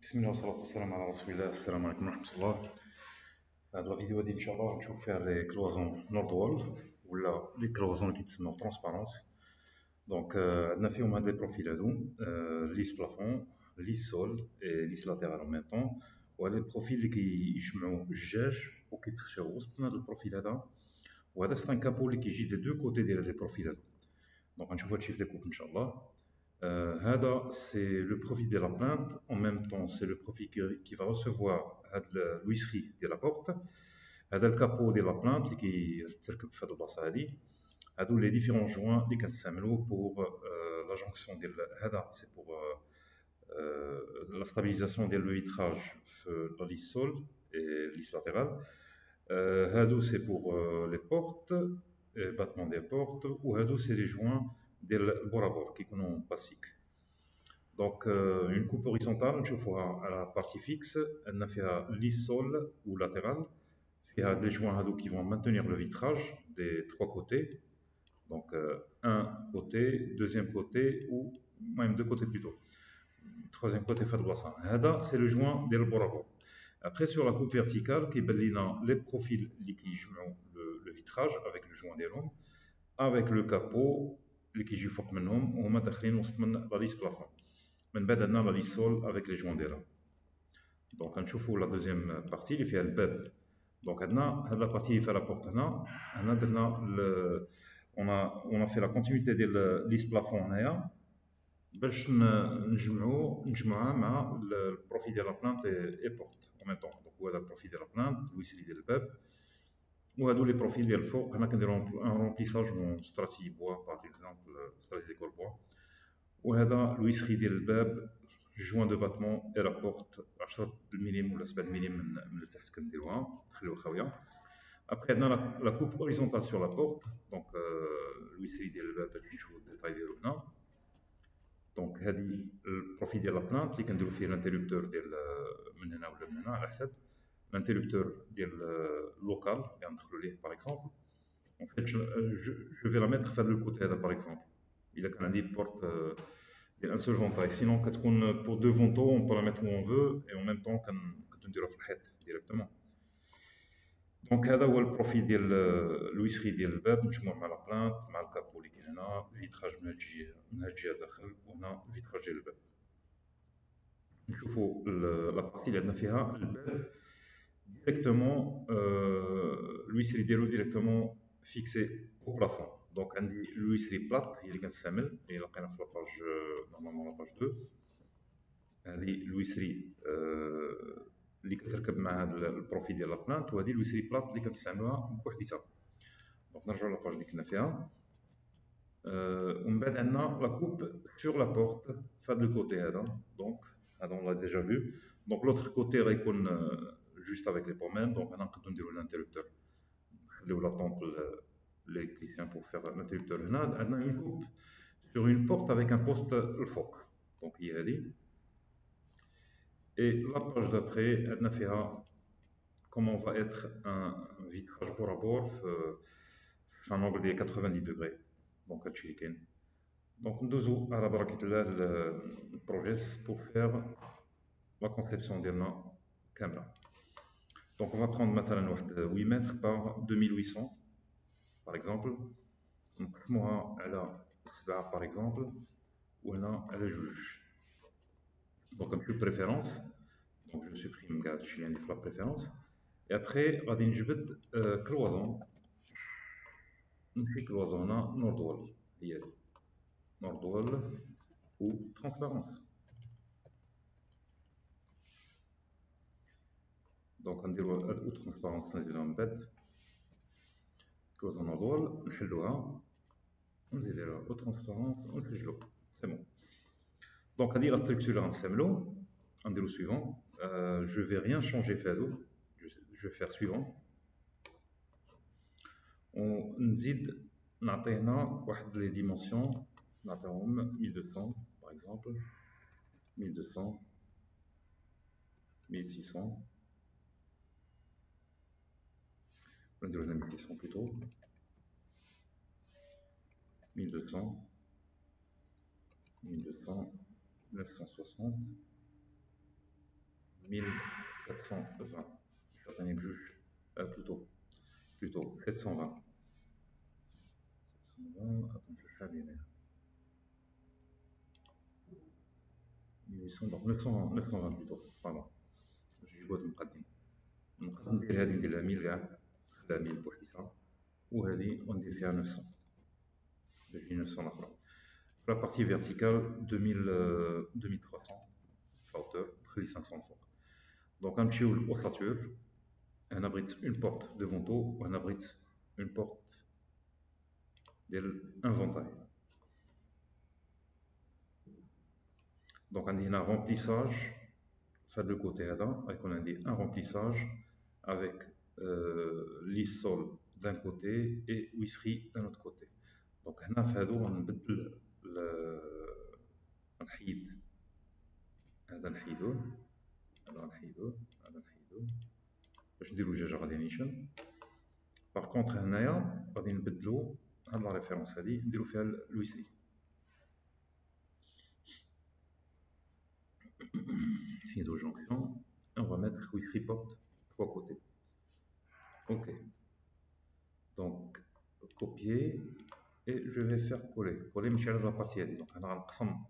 بسم الله والصلاة والسلام على رسول الله. السلام عليكم ورحمة الله. هاد لا فيديو هادي إن شاء الله نشوف فيها لي كلوزون نورد وول ولا لي كلوزون اللي كيتسموا ترونسبارونس. دونك عندنا فيهم هاد لي بروفيل هادو ليس بلافون ليس سول اي ليس لاتيرال اون ميم طون، وهاد لي بروفيل اللي كيجمعوا الجاج وكيتخشاو وسط هاد البروفيل هذا، وهذا سي ان كابو اللي كيجي دي دو كوتي ديال لي بروفيل هادو. دونك غنشوفو هادشي في لي كوب إن شاء الله. C'est le profil de la plainte. En même temps, c'est le profil qui va recevoir l'huisserie de la porte. هذا الكابو ديال لا بلانت اللي كيتركب في هذه البلاصه هذه. هادو لي ديفيرون جوان اللي كنستعملو بور لا جونكسيون ديال هذا، سي بور لا ستابيليزاسيون ديال لو فيتراج في لا ليس سول اي ليس لاتيرال. هادو سي بور لي بورت باتمون دي بورت، وهادو سي لي جوان ديال البورابور كيكونوا باسيك. Donc, une coupe horizontale, نشوفوها à la partie fixe, عندنا فيها lisse sol ou latéral, فيها des joints qui vont maintenir le vitrage des trois côtés. Donc, un côté, deuxième côté, ou même deux côtés plutôt. Troisième côté, هذا c'est le joint ديال البورابور. Après, sur la coupe verticale, كيبان لينا les profils اللي كيجمعوا le vitrage avec le joint ديالهم, avec le capot اللي كيجي فوق منهم وهما داخلين وسط من لا ليس بلافون. من بعد عندنا لا ليس سول افيك لي جوان ديالها. دونك غنشوفوا لا دوزيام بارتي اللي فيها الباب. دونك عندنا هاد لا بارتي اللي فيها لا بورت هنا درنا اون في لا كونتينيتي ديال ليس بلافون هنايا باش نجمعوها مع البروفيل ديال لا بلانت اي بورت او ميم طون. دونك هو هذا البروفيل ديال لا بلانت الويسري ديال الباب، وهادو لي بروفيل ديال الفوق. هنا كنديرو ان رومبليساج اون ستراتي بوا باغ اكزومبل ستراتي ديكور بوا، وهذا الويسري ديال الباب جوان دو باتمون اي لا بورت 10 ملم ولا 7 ملم من التحت كنديروها نخليوها خاويه. ابخي عندنا لا كوب اوريزونتال سور لا بورت. دونك الويسري ديال الباب باش نشوفو الديتاي ديالو هنا. دونك هادي البروفيل ديال لا بلانت اللي كنديرو فيه الانتربتور ديال من هنا ولا من هنا على حسب الانتربتور ديال اللوكال اللي غندخلو ليه باغ اكزومبل. En fait, je vais la mettre faire le côté là par exemple. Il a qu'un dit porte un seul ventail. Sinon, quand on pour deux vantaux, on peut la mettre où on veut et en même temps quand on dira flat directement. Donc, هذا هو البروفيل ديال الويسري ديال الباب مجموع مع لا بلانت مع الكابو اللي كاين هنا، فيتراج من هاد الجهه داخل، وهنا فيتراج ديال الباب. نشوفوا لا بارتي اللي عندنا فيها الباب ديريكتومون الويسري ديالو ديريكتومون fixé au plafond. Donc, l'huisserie plate, il y a et la page, normalement la page 2. L'huisserie اللي كتركب مع هذا البروفيل ديال لا بلانت، وهذه الويسري بلات اللي كنستعملوها بوحديتها. دونك نرجعوا لاباج اللي كنا فيها. ومن بعد عندنا لا كوب سور لا بورت في هذا الكوتي هذا. دونك هذا on l'a déjà vu. Donc l'autre côté غيكون juste avec les pommes. Donc هنا نقدروا نديروا الانتربتور نخليو لا طونط l'électricien pour faire l'interrupteur. On a une coupe sur une porte avec un poste le foc. Donc il y a dit. Et la page d'après, on a fait comment va être un vitrage bord à bord, un angle de 90 degrés. Donc à Chiliken. Donc nous à la braquette là le projet pour faire la conception de la caméra. Donc on va prendre maintenant 8 mètres par 2800 par exemple. نقسموها على 7 par exemple وهنا على 2. Donc نمشيو préférence. Donc je supprime كاع هادشي اللي عندي في la préférence. Et après غادي نجبد كلوازون. نمشي كلوازون هنا نورد وول هي هادي نورد وول و ترونسبارونس. دونك غنديرو هاد او ترونسبارونس نزيدوها من بعد. كلوازون نورد وول نحلوها ونزيدوها او ترونسبارونس ونسجلو. سي بون. Donc, la structure en semlo, on dit le suivant. Je vais rien changer fait. Je vais faire suivant. On dit نعطينا واحد les dimensions نعطيهم 1200 par exemple 1200 1600 on dirait 1600 plutôt 1200 1200 960 1420. Je vais donner plutôt 720. 720, attends, je fais bien. 1800 donc 920 plutôt pardon j'ai جوات مقدم ندير هذه ندير لها 1000 كاع نخليها 1000 بوحديتها وهذه وندير فيها 900 باش تجي 900 الاخرى لا بارتي فيرتيكال 2300 hauteur نخلي 500 الفوق دونك غنمشيو للأوساتور هنا بغيت اون بورت دو فونتو وهنا بغيت اون بورت ديال ان فونتاي دونك عندي هنا remplissage fait de côté هذا غيكون عندي un remplissage avec lissol d'un côté et huisserie d'un autre côté دونك هنا في هادو غنبدل غنحيد هذا نحيدوه هذا نحيدوه هذا نحيدوه باش نديرو جوج غادي نيشن باغ كونطخ هنايا غادي نبدلو هاد لا ريفيرونس هادي نديرو فيها الويسري نحيدو جونكسيون on va mettre Wi-Fi porte 3 côtés. Ok. Donc, copier et je vais faire coller. Coller ماشي على la partie هذه. Donc, أنا غنقسم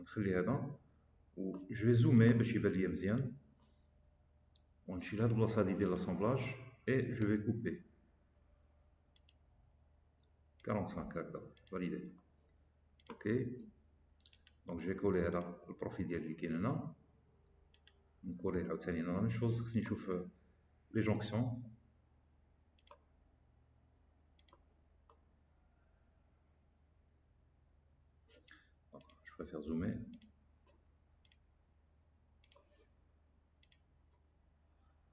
نخلي هذا و je vais zoomer باش يبان ليا مزيان ونشيل هاد البلاصة هادي ديال l'assemblage et je vais couper 45 هكذا validé. Ok. Donc, je vais coller هذا البروفيل ديال اللي كاين هنا. نكولي عاوتاني لا ميم شوز خصني نشوف لي جونكسيون je préfère zoomer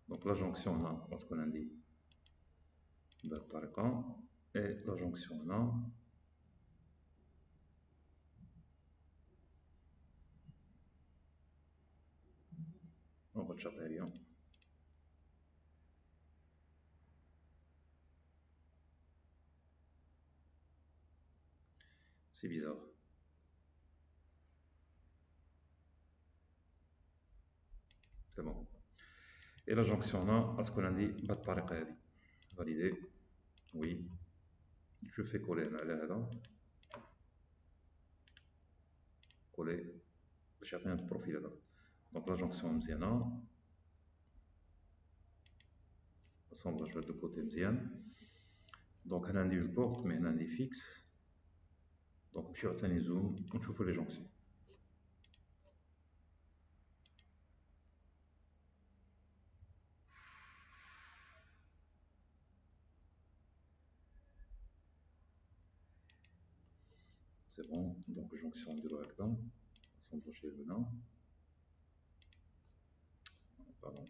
donc la jonction هنا غتكون عندي بهذه الطريقة et la jonction هنا on va تشاطي ريان c'est bizarre c'est bon et la jonction هنا غتكون عندي بهذه الطريقة هذه validé oui je fais coller هنا على هذا coller باش يعطينا هذا البروفيل هذا donc la jonction مزيانة assemblage de côté مزيان donc هنا عندي une porte mais هنا عندي fixe donc نمشيو عاوتاني زوم ونشوفو لي جونكسيون c'est bon donc jonction نديرو هكذا assemblage هنا pardon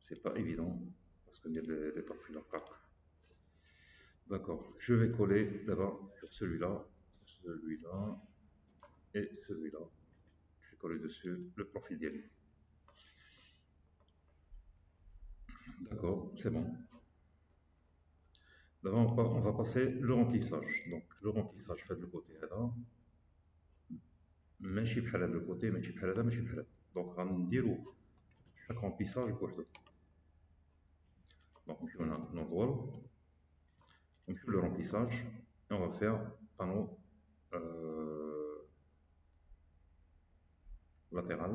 c'est pas évident parce que ندير des profils رقاق d'accord je vais coller d'abord sur celui-là et celui-là je vais coller dessus le profil ديالي d'accord c'est bon d'abord on va passer le remplissage donc le remplissage fait le côté هذا ماشي بحال هذا الكوتي ماشي بحال هذا ماشي بحال هذا دونك غنديرو chaque remplissage بوحدو donc نمشيو هنا نضول نمشيو le remplissage et on va faire panneau latéral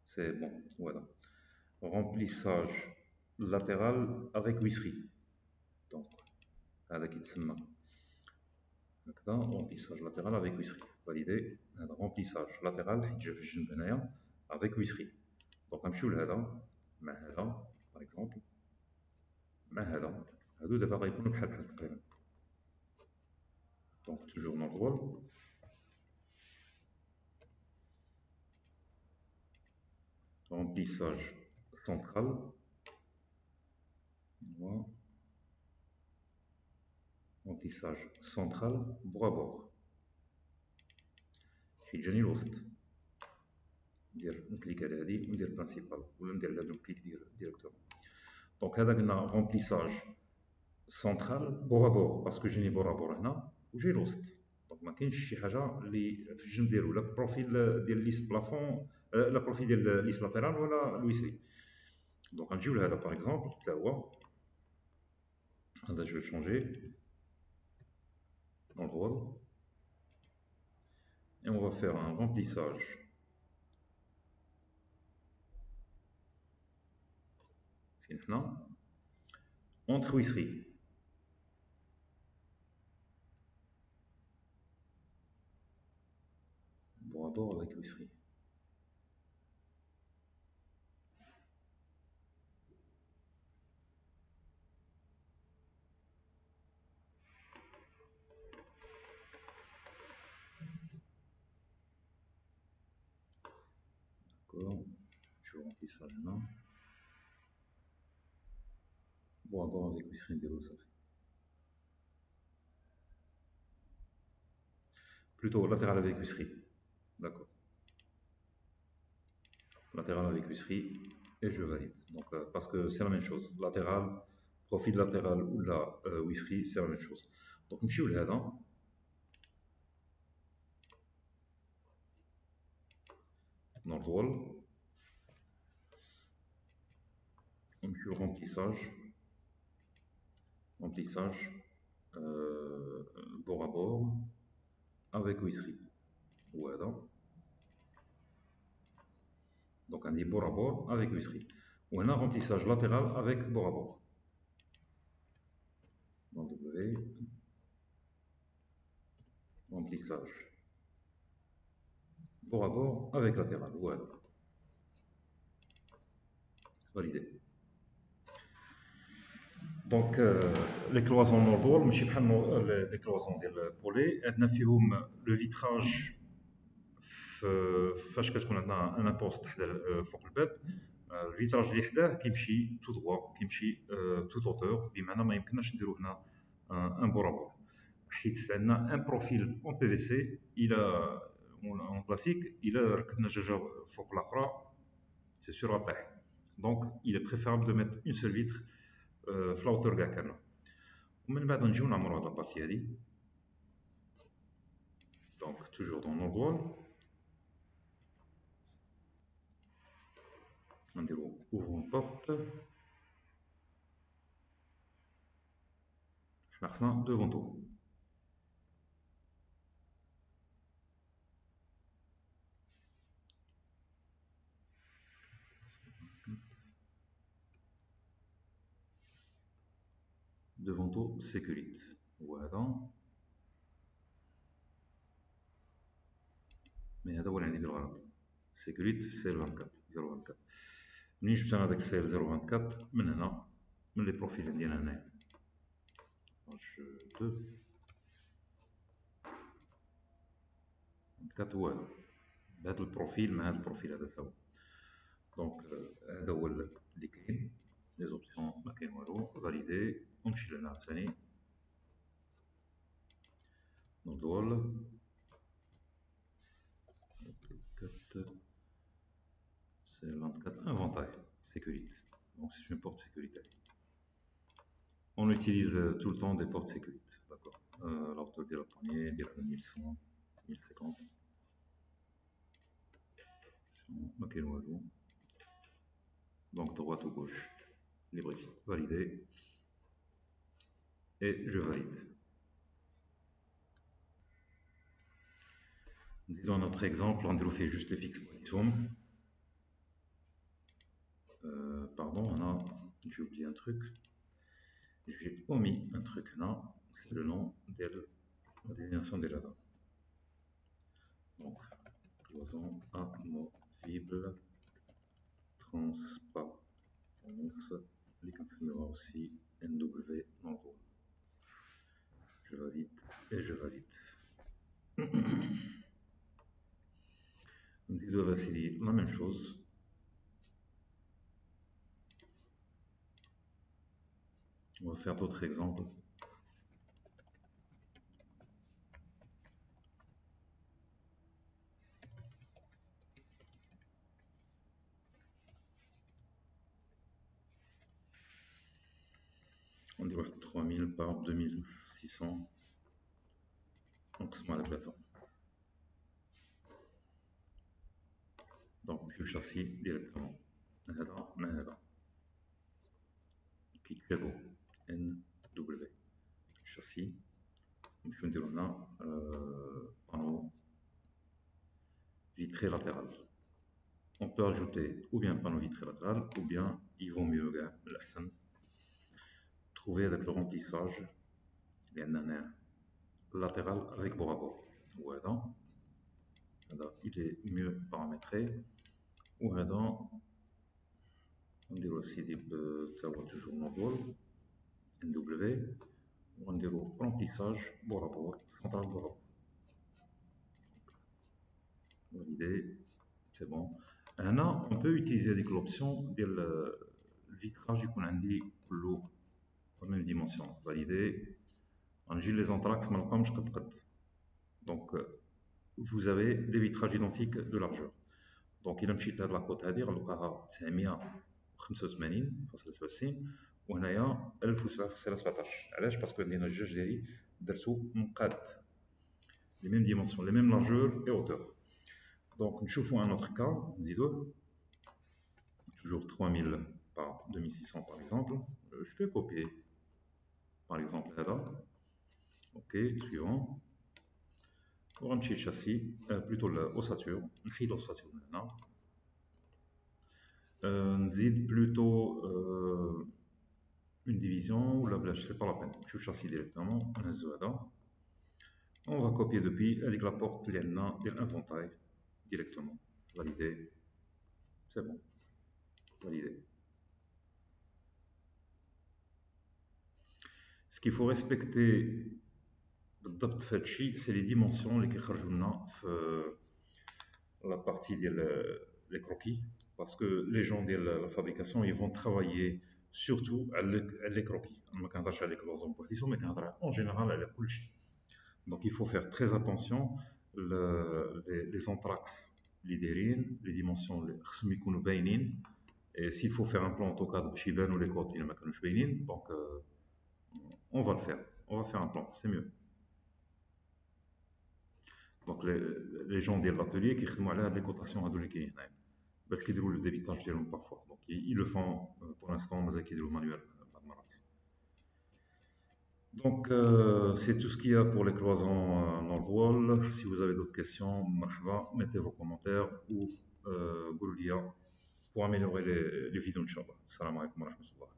c'est bon voilà remplissage latéral avec huisserie donc هذا كيتسمى هكذا remplissage latéral avec huisserie validé هذا remplissage latéral حيت جا في الجنب هنايا avec huisserie دونك غنمشيو لهذا مع هذا باغ اكزومبل مع هذا هادو دابا غيكونوا بحال بحال تقريبا دونك توجور نضول remplissage central remplissage central bord à bord حيت جاني الوسط ندير نكليك على هادي وندير برينسيبال ولا ندير على هادو كليك ديريكتومون دونك هذا قلنا رومبليساج سنترال بور بور باسكو جيني بور بور هنا وجاي الوسط دونك ما كاينش شي حاجه اللي في الجنب ديالو لا بروفيل ديال ليس بلافون لا بروفيل ديال ليس لاترال ولا الويسري دونك غنجيو لهذا باغ اكزومبل حتى هو هذا جو شونجي dans le rôle et on va faire un remplissage فين حنا entre ويسري bon rapport avec ويسري d'accord je remplis ça maintenant bon rapport avec ويسري نديرو صافي plutôt latéral avec ويسري d'accord latéral avec ويسري et je valide donc parce que c'est la même chose latéral profil latéral ou la ويسري c'est la même chose donc نمشيو لهذا dans le rôle on fait le remplissage bord à bord avec ويسري وهذا donc on dit bord à bord avec ويسري وهنا remplissage latéral avec bord à bord dans W remplissage bord à bord avec latéral voilà validé donc les cloisons nord-wall ماشي بحال les cloisons ديال بولي عندنا فيهم le vitrage فاش كتكون عندنا ان بوست حدا فوق الباب الفيتراج اللي حداه كيمشي تو دروا كيمشي تو اوتور بمعنى ما يمكنناش نديرو هنا ان بورابور حيت عندنا ان بروفيل اون بي في سي الى اون كلاسيك الى ركبنا جوجه فوق الاخرى سي سور غطيح دونك il est préférable de mettre une seule vitre في لاوتور كاع كامله ومن بعد نجيو نعمرو هاد لاباسي هادي دونك توجور دون نوردوال نديرو اوفرون بورت حنا خصنا دو فونتو دو فونتو سيكوريت وهذا مي هذا هو اللي عندي بالغلط سيكوريت في سيل 24 024 منين جبت انا داك السيل 024 من هنا من لي بروفيل ديالنا هنايا باج 2 24 هو هذا بهذا البروفيل مع هذا البروفيل هذا تا هو دونك هذا هو اللي كاين لي زوبسيون ما كاين والو فاليدي ونمشي لهنا عاوتاني نوضول 24 c'est 24 inventaire sécurité donc c'est une porte sécurité on utilise tout le temps des portes sécurité d'accord la hauteur de la poignée de la 1100 1050 ما كاين والو donc droite ou gauche libre ici validé et je valide. Disons notre exemple, on fait juste les fixes position. Pardon, j'ai oublié un truc. J'ai omis un truc là, le nom de la désignation des jardins. Donc, cloison amovible, transparence, les confirmera aussi NW dans le rôle. Je valide et je valide. Donc, ils doivent accéder la même chose. On va faire d'autres exemples. On dit 3000 par 2600 نقسم على 3. دونك نمشيو للشاسي ديريكتومون هذا مع هذا كيتشابهو ان دبليو الشاسي. نمشيو نديرو هنا بانو vitré latéral. On peut ajouter ou bien panneau vitré latéral ou bien il vaut mieux الأحسن trouver avec le remplissage لأن هنا latéral avec bord à bord. وهذا il est mieux paramétré. وهذا نديرو السيدي بتاعو توجور نوفول ان دبليو ونديرو remplissage bord à bord central bord à bord. Validé, c'est bon. هنا on peut utiliser هذيك l'option ديال الفيتراج يكون عندي كله même dimension. Validé. غنجي لي زونتراكس ما نلقاهمش قد. Donc vous avez des vitrages identiques de largeur. Donc إلا مشيت لهاد لاكوت هادي غنلقاها 985.97 وهنايا 1717. علاش؟ باسكو عندنا الجاج ديالي درتو منقاد les mêmes dimensions, les mêmes largeurs et hauteurs. Donc نشوفو un autre cas, نزيدوه toujours 3000 par 2600 par exemple. Je vais copier par exemple هذا. Ok, suivant. وغنمشي للشاسي plutôt l'ossature. نحيد l'ossature من هنا. نزيد plutôt une division ولا بلاش c'est pas la peine. نمشيو للشاسي directement نهزو هذا. On va copier depuis avec la porte اللي عندنا ديال l'inventaire directement. Validé. C'est bon. Validé. Ce qu'il faut respecter بالضبط في هادشي سي لي ديمونسيون اللي كيخرجوا لنا في لا بارتي ديال لي كروكي باسكو لي جون ديال لا فابريكاسيون ils vont travailler surtout على لي كروكي. ما كنهضرش على لي كلوزون بوحديتهم مي كنهضر اون جينيرال على كلشي. دونك il faut faire très attention les entraxes اللي دايرين لي ديمونسيون اللي خصهم يكونوا باينين. Et s'il faut faire un plan AutoCAD باش يبانوا لي كوت اللي ما كانوش باينين دونك on va le faire. On va faire un plan, c'est mieux. Donc les gens de l'atelier qui خدموا على هاد لي كوطاسيون هادو اللي كاينين هنايا باش كيديروا لو ديبيتاج ديالهم parfois. Donc ils le font pour l'instant مازال كيديروا مانويل بعض المرات. Donc c'est tout ce qu'il y a pour les cloisons nord wall. Si vous avez d'autres questions, مرحبا, mettez vos commentaires ou قولوا لي pour améliorer les vidéos inchallah. Assalamu alaikum wa rahmatullah.